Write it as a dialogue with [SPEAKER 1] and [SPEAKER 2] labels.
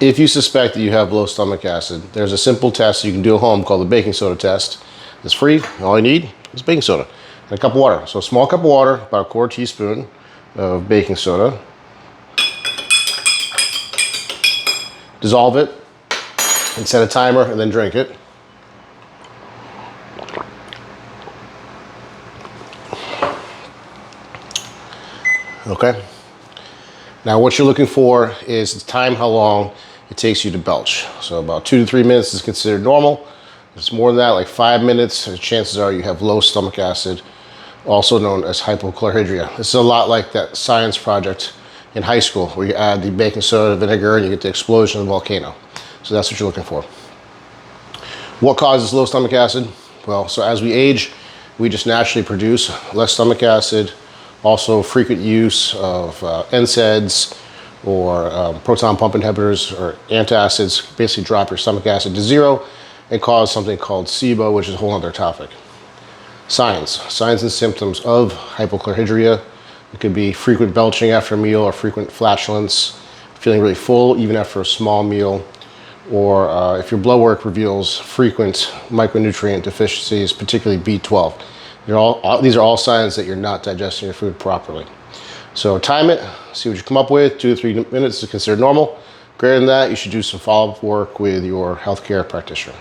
[SPEAKER 1] If you suspect that you have low stomach acid, there's a simple test you can do at home called the baking soda test. It's free. All you need is baking soda and a cup of water. So a small cup of water, about a quarter teaspoon of baking soda. Dissolve it and set a timer and then drink it. Okay. Now what you're looking for is the time, how long it takes you to belch. So about 2 to 3 minutes is considered normal. If it's more than that, like 5 minutes, the chances are you have low stomach acid, also known as hypochlorhydria. This is a lot like that science project in high school where you add the baking soda, vinegar, and you get the explosion of the volcano. So that's what you're looking for. What causes low stomach acid? Well, so as we age, we just naturally produce less stomach acid. Also, frequent use of NSAIDs or proton pump inhibitors or antacids basically drop your stomach acid to zero and cause something called SIBO, which is a whole other topic. Signs and symptoms of hypochlorhydria. It could be frequent belching after a meal or frequent flatulence, feeling really full even after a small meal, or if your blood work reveals frequent micronutrient deficiencies, particularly B12. These are all signs that you're not digesting your food properly. So time it, see what you come up with. 2 to 3 minutes is considered normal. Greater than that, you should do some follow-up work with your healthcare practitioner.